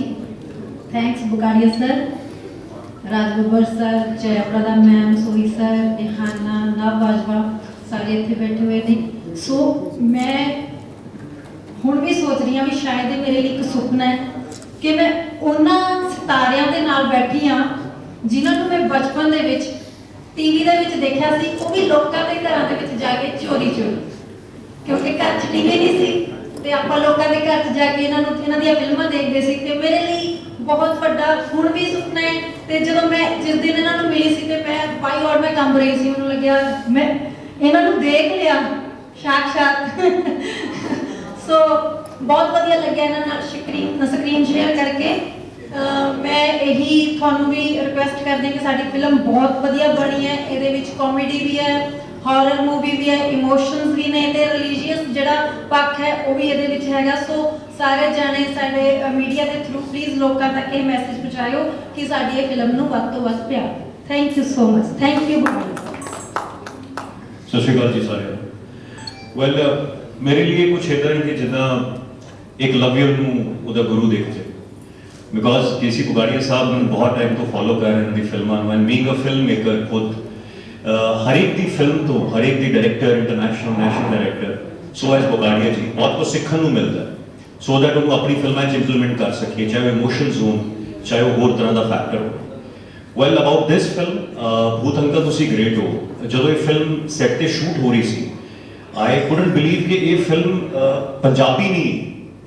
F: थैंक्स बोकारिया सर, राज बब्बर सर, जया प्रदा मैम, सोही सर, रिहाना, नव बाजवा सारे इतने बैठे हुए ने। सो मैं हुण भी सोच रही हाँ भी शायद ये मेरे लिए एक सुपना है कि मैं उन्होंने सितारियां दे नाल बैठी हाँ जिन्होंने मैं बचपन दे विच टीवी दे विच देखा सी, वो भी लोगों के घरों दे विच जाके चोरी क्योंकि घर च टीवी नहीं सी ते आपां लोगों के घर च जाके इन्हां दी फिल्मां देखदे सी। ते मेरे लिए बहुत वड्डा हुण भी सुपना है। ते जदों मैं जिस दिन इन्हां नूं मिली सी ते मैं बाई और मैं कंब रही सी, मैनूं लग्या मैं इन्हां नूं देख लिया साक्षात। सो बहुत वधिया लग्या इन्हां नाल स्क्रीन शेयर करके। मैं यही थानू भी रिक्वेस्ट करदी कि साडी फिल्म बहुत वधिया बनी है, इहदे विच कॉमेडी भी है, हॉरर मूवी भी है, इमोशनस भी ने ते रिलीजियस जिहड़ा पक्ष है वो भी इहदे विच हैगा। सो सारे जाने साडे मीडिया के थ्रू प्लीज़ लोकां तक ये मैसेज पहुँचाओ कि साडी ये फिल्म नूं वध तों वध प्यार। Thank you so much. Thank you.
G: सत श्री अकाल जी सारे। वैल मेरे लिए कुछ इदा ही कि जिदा एक लव्यर नूं उहदा गुरु देखते, बिकॉज केसी बोकारिया साहब मैं बहुत टाइम तो फॉलो कर रहे हैं फिल्मां नूं and being a filmmaker खुद हर एक दी फिल्म तो हर एक दी director international national director so as Bokaria ji बहुत कुछ सीखने को मिलता है सो दैट उन्होंने अपनी फिल्में इंप्लीमेंट कर सके, चाहे वो इमोशनस हो चाहे वो होर तरह का फैक्टर हो। वैल अबाउट दिस फिल्म भूत अंकल तुसी ग्रेट हो, जो ये फिल्म सैट ते शूट हो रही सी आई कुडंट बिलीव कि ये फिल्म पंजाबी नहीं,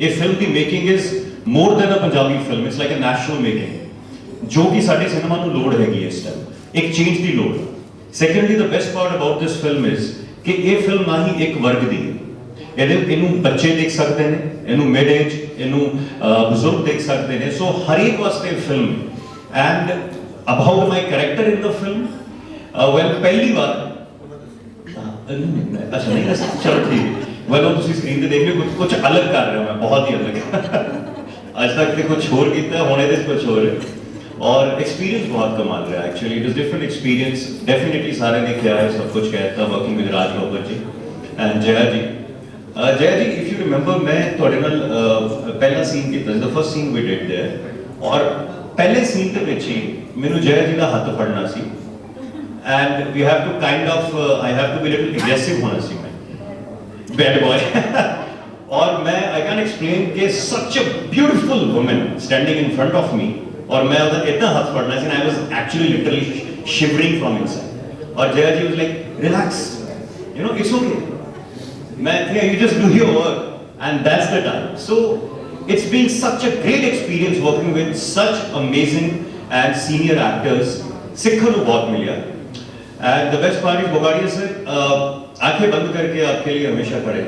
G: ये फिल्म की making is more than a Punjabi film, it's like a national making जो कि साडे सिनेमा नूं लोड़ हैगी इस टाइम एक चेंज की लोड़। Secondly, the best part about this film is कि ये फिल्म ना ही एक वर्ग दी है, इनू बच्चे देख सकते हैं, इनू मिड एज इनू बुजुर्ग देख सकते हैं। सो हर एक वास्ते film. And about my character in the film well पहली बार अच्छा नहीं चलो ठीक वेल तुम स्क्रीन पे देख लो कुछ अलग कर रहे हो, मैं बहुत ही अलग आज तक तो कुछ होर किया होने दे कुछ होर है और एक्सपीरियंस बहुत कमाल रहा है। Actually it is different experience definitely सारे ने किया है, सब कुछ कहता working with Raj Babbar ji and Jaya ji. Jaya ji if you remember मैं थोड़े नाल पहला सीन किया the first scene we did there और पहले सीन दे विच ही मैनू जया जी का हाथ फड़ना सी and we have to kind of I have to be little aggressive होना सी मैं बैड बॉय और मैं आई कैन एक्सप्लेन कि such a beautiful woman standing in front of me और मैं उधर इतना हाथ पड़ना है I was actually literally shivering from inside और Jaya ji was like relax you know it's okay मैं you just do your work and that's the time. So it's been such a great experience working with such amazing and senior actors, सीखने को बहुत मिला and the best part is बोकारिया sir आंखें बंद करके आपके लिए हमेशा खड़े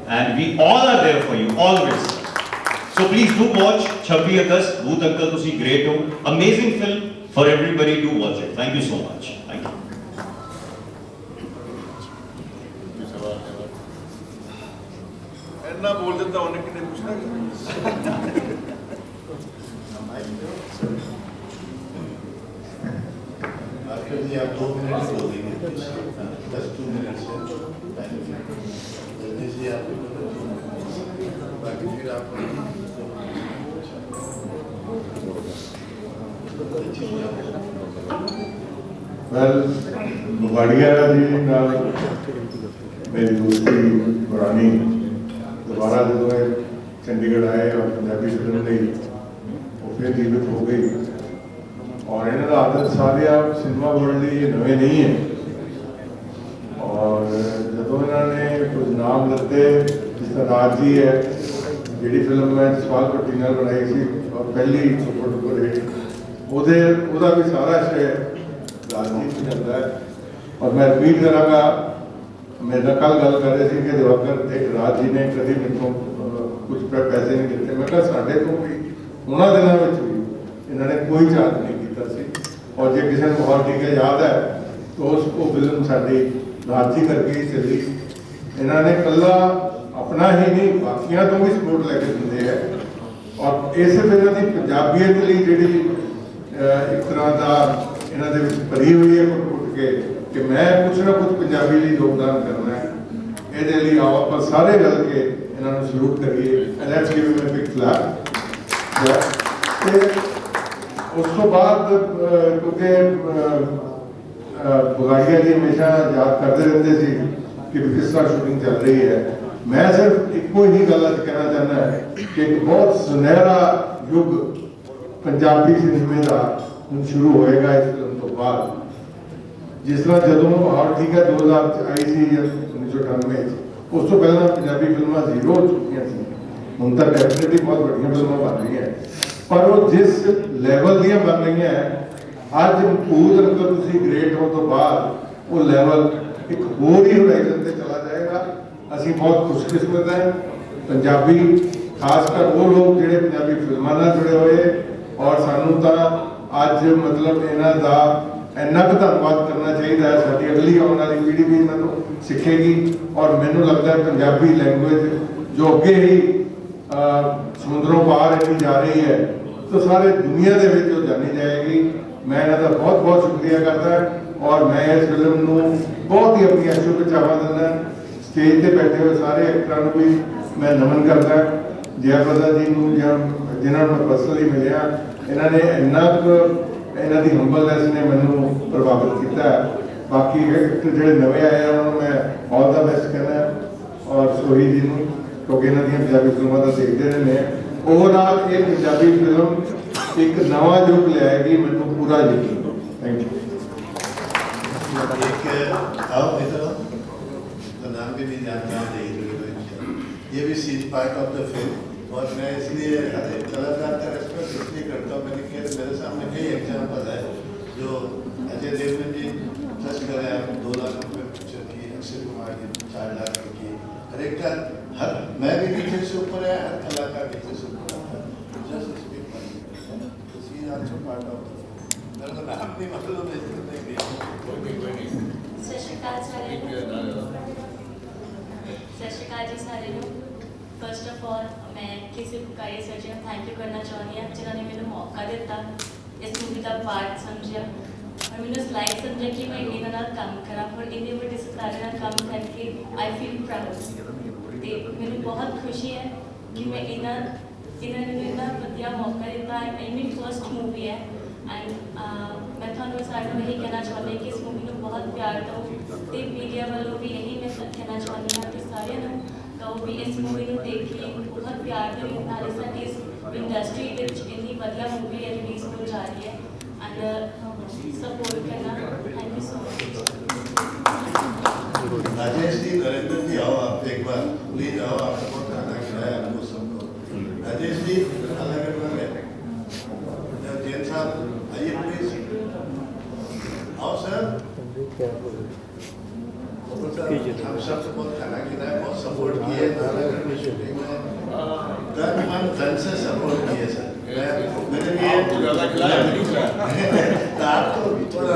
G: and we all are there for you always. So please do watch 26 August, Bhoot Uncle तुसी great हो, amazing film for everybody, do watch it. Thank you so much. Thank you.
A: ਇੰਨਾ ਬੋਲ ਦਿੱਤਾ ਉਹਨੇ ਕਿਨੇ ਪੁੱਛਣਾ
B: डॉक्टर जी आप 2 मिनट बोल देंगे 10-2 मिनट से जल्दी से आप बाकी फिर आप वेल बुगाड़िया जी नाल मेरी दोस्ती पुरानी दोबारा जो है चंडीगढ़ आए और पंजाबी फिल्म नहीं वो फिर जीवित हो गई और इन्होंने आदत सारे आप सिनेमा वर्ल्ड ये नवे नहीं है और जो इन्होंने कुछ नाम लगते जिस तरह राज जी है जी फिल्म मैं सवाल भट्टी नाल बनाई थी और पहली सुपर डुपर हिट ਉਹਦਾ भी सारा श्रेय राज जी को जाता है और मैं रिपीट कराँगा मेरे कल गल कर रहे थे कि दिवाकर राज जी ने कभी मेरे कुछ पैसे नहीं दिते मैं कहा साढ़े को भी उन्होंने दिनों में भी इन्होंने कोई चार्ज नहीं किया सी और जो किसी को और ठीक है याद है तो उसको फिल्म साड़ी राज जी करके ही चली इन्होंने कला अपना ही नहीं बाकियों तो भी सपोर्ट लैके देंगे है और इस फिल्म की पंजाबियत लिए जी एक तरह का इन्हों के भरी हुई है कुट के कि मैं कुछ ना कुछ पंजाबी लिए योगदान करना है ये लिए आओ आप सारे रल के इन्होंने सलूट करिए let's give him a big flag उस तो बाद क्योंकि बुगाड़िया जी हमेशा याद करते रहते थे कि किस तरह शूटिंग चल रही है मैं सिर्फ एको ही गल कहना चाहना है कि एक बहुत सुनहरा युग पंजाबी सिनेमे का शुरू होएगा इस फिल्म तो बाद जिस तरह जो और ठीक है 2000 आई सी 1998 उस तो पहले पंजाबी फिल्मां जीरो हो चुकी थी हुण तक डेफिनेटली बहुत बढ़िया फिल्मां बन रही हैं पर वो जिस लेवल दी बन रही हैं अज भूत अंकल तुसी ग्रेट हो तो बाद वो लेवल एक होर ही होराइजन से चला जाएगा असी बहुत खुशकिस्मत हैं पंजाबी खासकर वो लोग जिहड़े पंजाबी फिल्मां नाल जुड़े हुए और सानू तां अज मतलब इन्हां दा इन्ना कुछ धन्यवाद करना चाहिए है साडी अगली आने वाली पीढ़ी भी इन्हां तों सीखेगी और मैनूं लगता है पंजाबी लैंगुएज जो अगे ही समुद्रों पार इन्नी जा रही है तो सारे दुनिया के विच जानी जाएगी मैं इन्हां दा बहुत बहुत शुक्रिया करता और मैं इस फिल्म नूं बहुत ही अपनी शुभकामनावां दिंदा स्टेज पर बैठे हुए सारे एक्टरां नूं भी मैं नमन करता जयप्रदा जी नूं जिन्होंने मैं पर्सनली मिलिया इन्होंने इन्ना इन्हों की हंबलनेस ने मैनू प्रभावित किया बाकी जो नवे आए हैं उन्होंने मैं ऑल द बेस्ट कहना और सोही जी को क्योंकि इन्हों पंजाबी फिल्मों का देखते रहे हैं ओवरऑल ये पंजाबी फिल्म एक नवा युग ले आएगी मैनू पूरा यकीन थैंक यू
H: नाम भी नहीं जानता ये भी she's part of the film और मैं इसलिए हर एक कलाकार का रेस्पेक्ट इसलिए करता हूँ मैंने कि मेरे सामने कई एग्जाम्पल है जो अजय देवगन जी सच करें आप 2 लाख रुपये पिक्चर की अक्षय कुमार जी 4 लाख की हर एक का हर मैं भी नीचे से ऊपर है हर कलाकार नीचे से ऊपर आता है just speak she's also part of मेरे को नाम नहीं मालूम है
I: सत श्री अकाल जी सारे फर्स्ट ऑफ ऑल मैं किसी बुकारिया सर जी थैंक यू करना चाहती हूँ जिन्होंने मैंने मौका दिता इस मूवी का पार्ट समझा और मैंने लाइक समझा कि मैं इन्हीं नाल काम करा और इन्नी बड़ी सितारे नाल काम करके आई फील प्राउड तो मैंने बहुत खुशी है कि मैं इन्होंने इन्ना वधिया मौका दिता है मेरी फर्स्ट मूवी है एंड मैं थोड़ा सारे यही कहना चाहती हूँ कि इस मूवी को बहुत प्यार दो तो मीडिया वालों भी यही मैं कहना चाहती हूँ कि सारे तो भी इस मूवी को देखिए बहुत प्यार दें नाले साडी इस इंडस्ट्री इन्नी वधिया मूवी रिलीज हो जा रही है एंड सपोर्ट करना thank you so much
H: Rajesh ji Narendra ji आओ आप एक बार प्लीज आओ आपको बहुत खाना खिलाया आपको सबको राजेश जी खाना करना है जैन साहब आइए प्लीज आओ सर हम सबसे बहुत खाना खिलाया बहुत सपोर्ट किए तन मन धन से सपोर्ट किए सर। मेरे लिए आप तो थोड़ा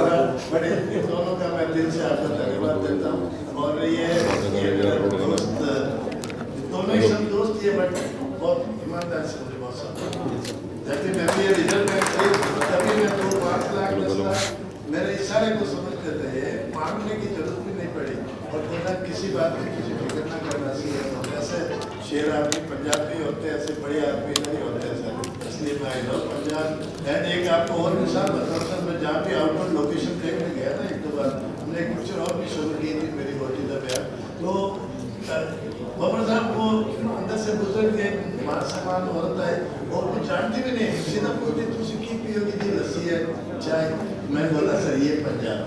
H: बड़े दोनों का मैं दिल से आपको धन्यवाद देता हूँ। और ये मेरा दोस्त, दोनों ही सब दोस्त ये, बट बहुत ईमानदार से मुझे बहुत सपोर्ट किया। जबकि मैं भी ये रिजल्ट में तभी मैं 5 लाख 10 लाख मेरे इशारे को समझते थे, मांगने की जरूरत भी नहीं पड़ी। और बिना किसी बात की किसी फिक्र न करना चाहिए। ऐसे शेर आदमी पंजाबी होते हैं, ऐसे बड़े आदमी नहीं होते हैं सर। इसलिए मैं आई लव पंजाब। एंड एक आपको और मिसाल बताऊँ सर, मैं जहाँ भी आउटडोर लोकेशन देखने गया था 1-2 बार, हमने एक पिक्चर और भी शुरू की थी, मेरी बेटी का ब्याह। तो बाबर साहब वो अंदर से गुजर के मान सम्मान होता है और वो जानती भी नहीं, सीधा पूछती तुझे की पियोगी थी, लस्सी है चाय? मैं बोला सर ये पंजाब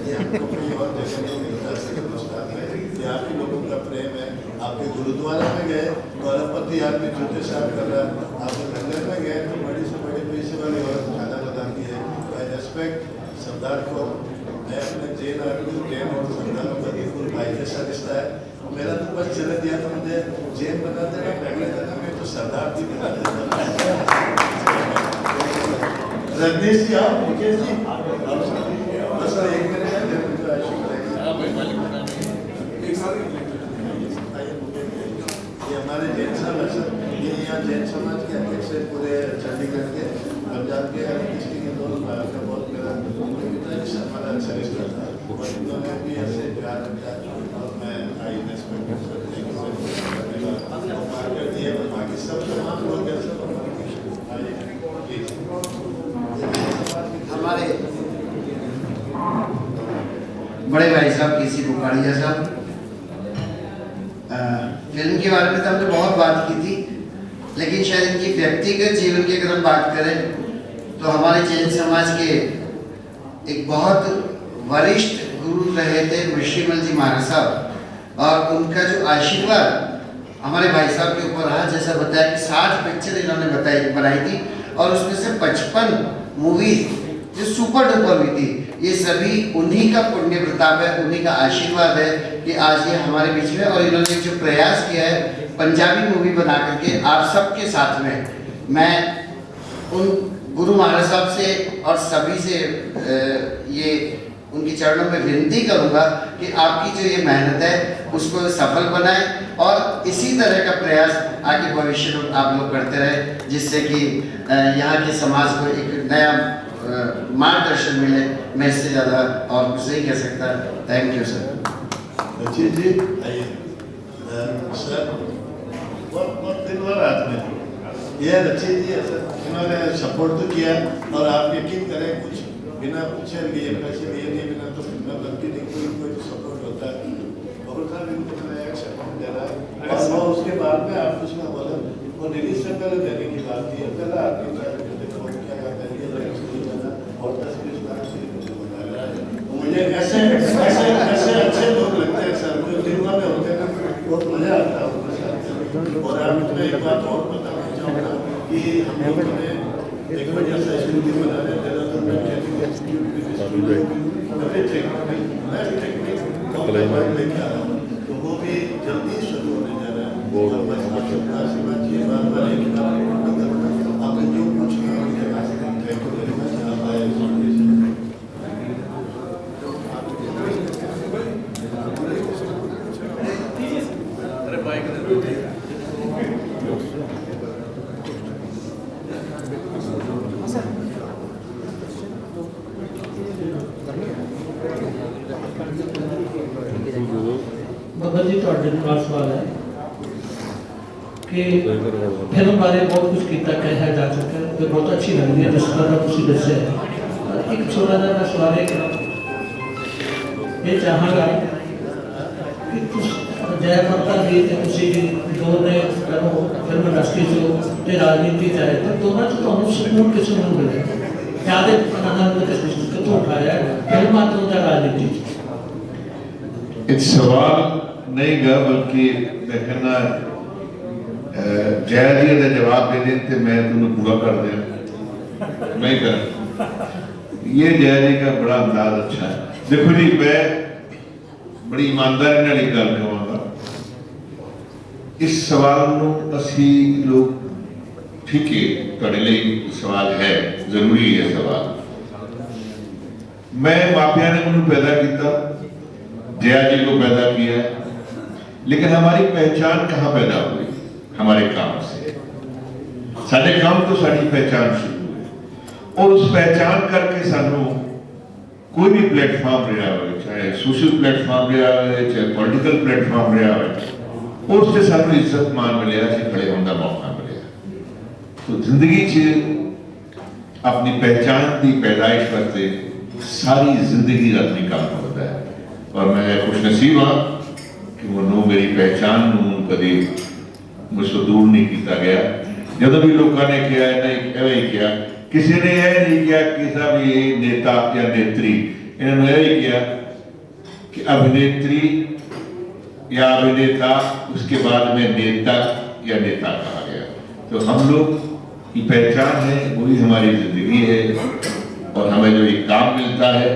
H: ये हमको कहीं और जगह नहीं मिलता सर हिंदुस्तान में। ये आप ही लोगों का प्रेम है। आपके गुरुद्वारा में गए तो अरबपति आदमी जूते साफ कर रहा, आपके मंदिर में गए तो बड़ी से बड़ी पैसे वाली औरत खाना बनाती है। आई रेस्पेक्ट सरदार को। मैं अपने जैन आदमी जैन और सरदार का बिल्कुल भाई जैसा रिश्ता है। मेरा तो बस चले दिया तो मुझे जैन बना देगा, पहले जन्म में तो सरदार जी बना देगा। रजनीश जी आप मुकेश जी बस एक मिनट है, ये हमारे जैन साहब है सर, ये यहाँ जैन समाज के अध्यक्ष है पूरे चंडीगढ़ के, पंजाब के डिस्ट्रिक्ट के दोनों भाइयों का बहुत मेरा हमारा अच्छा रिश्ता था। और इन्होंने भी ऐसे प्यार रखा और मैं आई रेस्पेक्ट दिए। बाकी सब तमाम लोग हैं सब
J: हमारे बड़े भाई साहब केसी बुखाड़िया साहब, फिल्म के बारे में तो हमने बहुत बात की थी, लेकिन शायद इनकी व्यक्तिगत जीवन की अगर हम बात करें तो हमारे जैन समाज के एक बहुत वरिष्ठ गुरु रहे थे ऋषिमल जी महाराज साहब, और उनका जो आशीर्वाद हमारे भाई साहब के ऊपर रहा, जैसा बताया कि 60 पिक्चर इन्होंने बनाई थी और उसमें से 55 मूवीज जो सुपर डुपर हुई थी। ये सभी उन्हीं का पुण्य प्रताप है, उन्हीं का आशीर्वाद है कि आज ये हमारे बीच में, और इन्होंने जो प्रयास किया है पंजाबी मूवी बना करके आप सबके साथ में, मैं उन गुरु महाराज साहब से और सभी से ये उनके चरणों में विनती करूंगा कि आपकी जो ये मेहनत है उसको सफल बनाएं और इसी तरह का प्रयास आगे भविष्य में आप लोग करते रहे, जिससे कि यहाँ के समाज को एक नया मार्गदर्शन मिले। मैं इससे ज़्यादा और कुछ नहीं कह सकता। Thank you sir.
H: रचित जी आइए सर, बहुत दिन बाद आदमी ये रचित जी है सर, इन्होंने सपोर्ट तो किया और आप यकीन करें कुछ बिना पूछे लिए पैसे लिए नहीं, बिना तो फिल्म बनती नहीं, कोई तो सपोर्ट होता है। बबल साहब इनको मैंने एक सपोर्ट दे रहा है और वो उसके बाद में आप कुछ ना बोले, वो रिलीज से पहले देने की बात की है। पहला आदमी क्या करता है और 10-20 लाख से मुझे बता रहा है। मुझे ऐसे अच्छे लोग लगते हैं सर, जो दिलवा में होते हैं ना, बहुत मजा आता है उनके साथ। और आप मुझे एक बात और बताना चाहूँगा कि हम लोगों ने एक बढ़िया सा स्टूडियो बना रहे थे, लेके आ रहा हूँ, तो वो भी जल्दी शुरू होने जा रहा है। और बस आप सबका आशीर्वाद चाहिए, बार-बार एक बात आपने जो कुछ किया थैंक यू वेरी मच। आप आए
K: बबल जी ਤੁਹਾਡੇ ਨਾਲ सवाल है कि फिल्म बारे बहुत कुछ किया कहा जा चुका है, तो बहुत अच्छी लगती है जिस तरह तुम दसिया। एक छोटा सा मैं सवाल ये चाहांगा कि जय माता दी दो ने फिल्म इंडस्ट्री से राजनीति चाहे तो दोनों से तुम्हें सुकून किस मिले क्या आनंद कितों उठाया फिल्म तो राजनीति?
A: एक सवाल नहीं गा, बल्कि मैं कहना जय जी का जवाब दे दें तो मैं तुम्हें पूरा कर दिया, मैं कर ये जय जी का बड़ा अंदाज अच्छा है। देखो जी, मैं बड़ी ईमानदारी नाल एक गल कहवांगा इस सवाल ਨੂੰ ਅਸੀਂ ਲੋਕ ठीक है ਤੁਹਾਡੇ ਲਈ सवाल है जरूरी है सवाल। मैं मापिया ने मैंने पैदा किया, जया जी को पैदा किया, लेकिन हमारी पहचान कहाँ पैदा हुई? हमारे काम से। साडे काम तो साड़ी पहचान शुरू हुई और उस पहचान करके सानू कोई भी प्लेटफॉर्म रहा हो, चाहे सोशल प्लेटफॉर्म रहा हो, चाहे पॉलिटिकल प्लेटफॉर्म रहा हो, और उससे सानू इज्जत मान मिले, असीं खड़े होने का मौका मिले। तो जिंदगी च अपनी पहचान की पैदाइश वास्ते सारी जिंदगी का अपनी काम होता है और मैं खुशनसीब हाँ कि वो मेरी पहचान कभी मुझसे दूर नहीं किया गया। जब भी लोगों ने किया नहीं किया, किसी ने यह नहीं किया कि साहब ये नेता या नेत्री, इन्होंने यह किया कि अभिनेत्री या अभिनेता, उसके बाद में नेता या नेता कहा गया। तो हम लोग की पहचान है, वही हमारी जिंदगी है और हमें जो एक काम मिलता है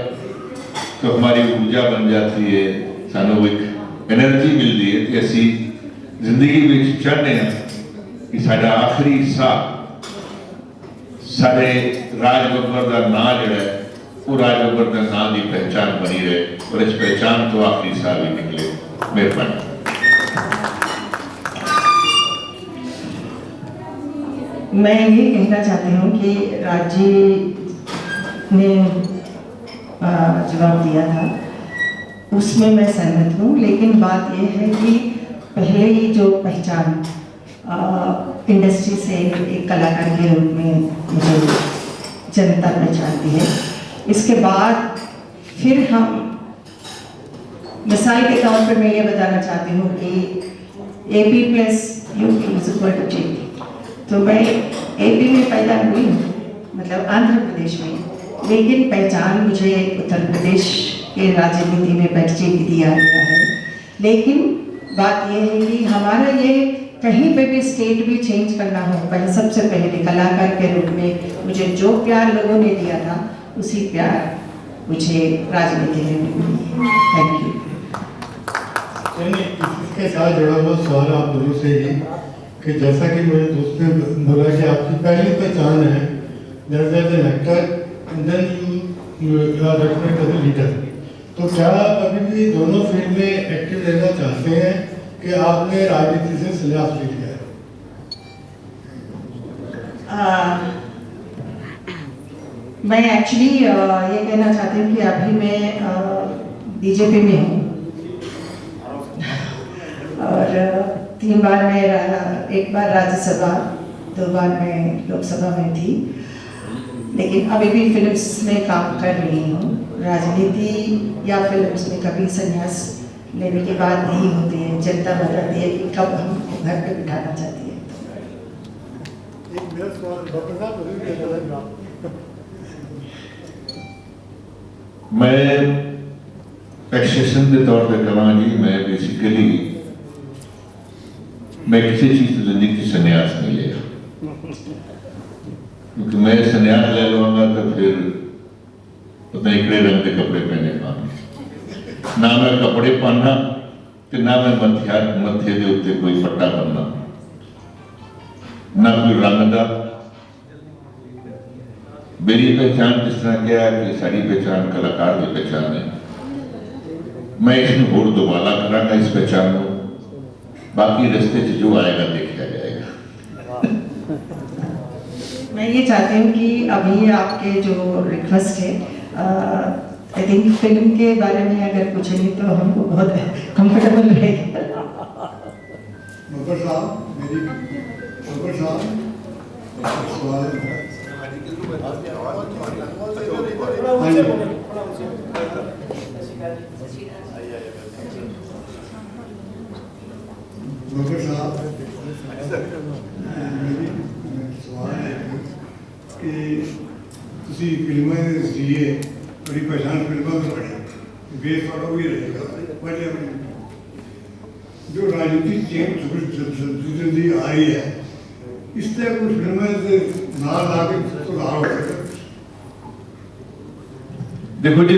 A: तो हमारी ऊर्जा बन जाती है, सानू एक एनर्जी मिलती है कि असी जिंदगी में चाहते हैं कि साडा आखिरी साह साडे राज बब्बर का नाम जो है वो राज बब्बर का नाम की पहचान बनी रहे और इस पहचान तो आखिरी साह भी निकले। मेहरबानी।
C: मैं ये कहना चाहती हूँ कि राजी ने जवाब दिया था, उसमें मैं सहमत हूँ, लेकिन बात यह है कि पहले ही जो पहचान इंडस्ट्री से एक कलाकार के रूप में मुझे जनता पहचानती है, इसके बाद फिर हम मिसाल के तौर पर मैं ये बताना चाहती हूँ कि AP plus UP is equal to JP। तो मैं AP में पैदा हुई हूँ, मतलब आंध्र प्रदेश में, लेकिन पहचान मुझे उत्तर प्रदेश के राजनीति में परिचय दिया गया है। लेकिन बात यह है कि हमारा ये कहीं पे भी स्टेट भी चेंज करना हो, पहले सबसे पहले कलाकार के रूप में मुझे जो प्यार लोगों ने दिया था उसी प्यार मुझे राजनीति में मिली। Thank you.
B: इसके साथ जुड़ा हुआ सवाल आप दोनों से ही कि जैसा कि मेरे दोस्त ने बोला कि आपकी पहली पहचान है as an actor and then you are recognised as a leader. तो क्या आप अभी भी दोनों फील्ड में एक्टिव रहना चाहते हैं कि आपने राजनीति से संन्यास ले लिया है?
C: मैं एक्चुअली ये कहना चाहती हूँ कि अभी मैं बीजेपी में हूँ और 3 बार मैं एक बार राज्यसभा, 2 बार मैं लोकसभा में थी, लेकिन अभी भी फिल्म्स में काम कर रही हूँ। राजनीति या फिल्म्स में कभी संन्यास लेने की बात नहीं होती है, जनता बताती है कि कब हम घर पे बिठाना चाहती है।
A: मैं एक्सेशन के तौर पर कहा जी, मैं बेसिकली मैं किसी चीज से जिंदगी संन्यास नहीं लिया, क्योंकि मैं संन्यास ले लूंगा तो फिर उतने इकड़े रंग के कपड़े पहने पाना, ना मैं कपड़े पहनना तो ना मैं मथे के उत्ते कोई पट्टा बनना, ना कोई रंग का। मेरी पहचान जिस तरह क्या है कि सारी पहचान कलाकार की पहचान है, मैं इसमें होर दोबारा करांगा इस पहचान को, बाकी रास्ते जो आएगा देखा जाएगा।
C: मैं ये चाहती हूँ कि अभी आपके जो रिक्वेस्ट है, आई थिंक फिल्म के बारे में अगर पूछेंगे तो हमको बहुत कंफर्टेबल रहेगा।
B: मगर साहब, मेरी मगर साहब सवाल है। मगर साहब, मेरी सवाल है कि तुसी फिल्में लिए बड़ी पहचान फिल्मों में पड़ी, बेस थोड़ा भी रहेगा, बट जो राजनीतिक चेंज जिंदगी आई है, इससे कुछ फिल्में से ना लाके सुधार हो सके।
A: देखो जी,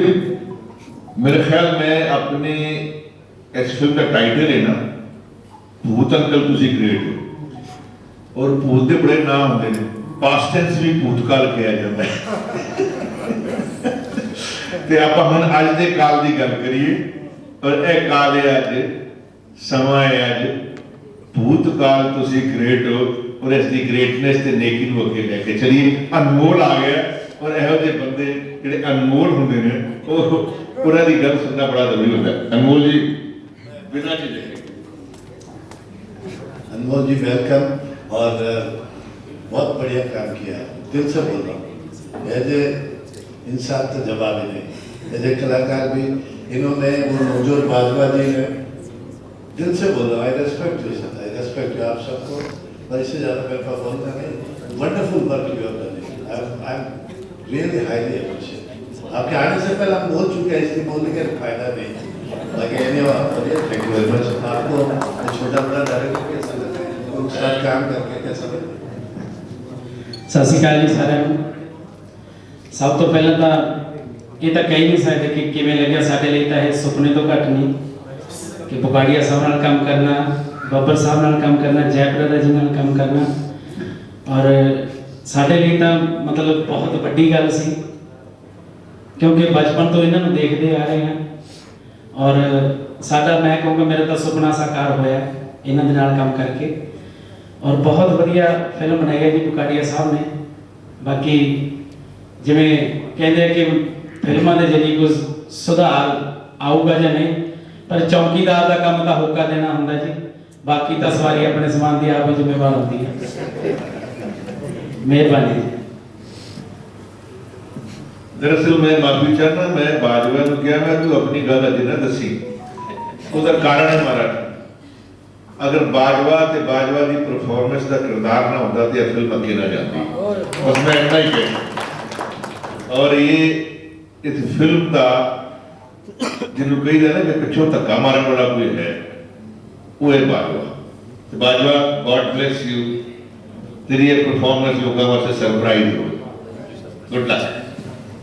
A: मेरे ख्याल में अपने इस फिल्म का टाइटल है ना, ਭੂਤ ਅੰਕਲ ਤੁਸੀਂ ਗ੍ਰੇਟ ਹੋ, ਔਰ ਭੂਤ ਦੇ ਬੜੇ ਨਾਂ ਹੁੰਦੇ ਨੇ, ਪਾਸਟ ਟੈਂਸ ਵੀ ਭੂਤਕਾਲ ਕਿਹਾ ਜਾਂਦਾ ਹੈ। ਤੇ ਆਪਾਂ ਹੁਣ ਅੱਜ ਦੇ ਕਾਲ ਦੀ ਗੱਲ ਕਰੀਏ, ਔਰ ਇਹ ਕਾਲ ਹੈ ਅੱਜ, ਸਮਾਂ ਹੈ ਅੱਜ, ਭੂਤਕਾਲ ਤੁਸੀਂ ਗ੍ਰੇਟ ਹੋ, ਔਰ ਇਸ ਦੀ ਗ੍ਰੇਟਨੈਸ ਤੇ ਨੇਕੀ ਨੂੰ ਅੱਗੇ ਲੈ ਕੇ ਚਲੀਏ। ਅਨਮੋਲ ਆ ਗਿਆ, ਔਰ ਇਹੋ ਜਿਹੇ ਬੰਦੇ ਜਿਹੜੇ ਅਨਮੋਲ ਹੁੰਦੇ ਨੇ ਉਹਨਾਂ ਦੀ ਗੱਲ ਸੁਣਨਾ ਬੜਾ ਜ਼ਰੂਰੀ ਹੁੰਦਾ ਹੈ। अनमोल जी बिना चीज
H: अनमोल जी वेलकम, और बहुत बढ़िया काम किया, दिल से बोल रहा हूँ। एज ए इंसान तो जवाब ही नहीं, एज ए कलाकार भी इन्होंने वो नौजोर बाजवा जी ने, दिल से बोल रहा हूँ, आई respect you sir, I respect you आप सबको, और इससे ज़्यादा मेरे पास बोलना नहीं। Wonderful work you have done, I am really highly appreciate. आपके आने से पहले हम बोल चुके हैं, इसलिए बोलने का फायदा नहीं। बाकी थैंक यू वेरी मच। आपको छोटा बड़ा डायरेक्टर कैसा लगा, उनके साथ काम करके कैसा लगा?
L: ਸਤਿ ਸ਼੍ਰੀ ਅਕਾਲ ਜੀ ਸਾਰਿਆਂ ਨੂੰ। ਸਭ ਤੋਂ ਪਹਿਲਾਂ ਤਾਂ ਇਹ ਤਾਂ ਕਹਿ ਨਹੀਂ ਸਕਦੇ ਕਿ ਕਿਵੇਂ ਲੱਗਿਆ, ਸਾਡੇ ਲਈ ਤਾਂ ਇਹ ਸੁਪਨੇ ਤੋਂ ਘੱਟ ਨਹੀਂ ਕਿ ਬੁਗਾੜੀਆ ਸਾਹਿਬ ਨਾਲ ਕੰਮ ਕਰਨਾ, ਬੱਬਰ ਸਾਹਿਬ ਨਾਲ ਕੰਮ ਕਰਨਾ, ਜੈਪ੍ਰਦਾ ਜੀ ਨਾਲ ਕੰਮ ਕਰਨਾ, ਔਰ ਸਾਡੇ ਲਈ ਤਾਂ ਮਤਲਬ ਬਹੁਤ ਵੱਡੀ ਗੱਲ ਸੀ, ਕਿਉਂਕਿ ਬਚਪਨ ਤੋਂ ਇਹਨਾਂ ਨੂੰ ਦੇਖਦੇ ਆ ਰਹੇ ਹਾਂ, ਔਰ ਸਾਡਾ, ਮੈਂ ਕਹੂੰਗਾ ਮੇਰਾ ਤਾਂ ਸੁਪਨਾ ਸਾਕਾਰ ਹੋਇਆ ਇਹਨਾਂ ਦੇ ਨਾਲ ਕੰਮ ਕਰਕੇ, ਔਰ ਬਹੁਤ ਵਧੀਆ ਫਿਲਮ ਬਣਾਈ ਹੈ ਜੀ ਬੁਗਾੜੀਆ ਸਾਹਿਬ ਨੇ। ਬਾਕੀ ਜਿਵੇਂ ਕਹਿੰਦੇ ਕਿ ਫਿਲਮਾਂ ਦੇ ਜ਼ਰੀਏ ਕੁਝ ਸੁਧਾਰ ਆਊਗਾ ਜਾਂ ਨਹੀਂ, ਪਰ ਚੌਕੀਦਾਰ ਦਾ ਕੰਮ ਤਾਂ ਹੋਕਾ ਦੇਣਾ ਹੁੰਦਾ ਜੀ, ਬਾਕੀ ਤਾਂ ਸਵਾਰੀ ਆਪਣੇ ਸਮਾਨ ਦੀ ਆਪ ਹੀ ਜ਼ਿੰਮੇਵਾਰ ਹੁੰਦੀ ਹੈ। ਮਿਹਰਬਾਨੀ ਜੀ।
A: दरअसल मैं माफी चाहना, मैं बाजवा को क्या मैं तू अपनी गल अज ना दसी, उसका कारण है हमारा, अगर बाजवा ते बाजवा की परफॉर्मेंस का किरदार ना होता तो यह फिल्म अगे ना जाती, बस मैं इतना ही कहना। और ये इस फिल्म का जिन्होंने कही था ना कि पिछों धक्का मारने वाला कोई है, वो है Bajwa. Bajwa God bless you, तेरी ये परफॉर्मेंस लोगों वास्ते सरप्राइज हो, गुड लक।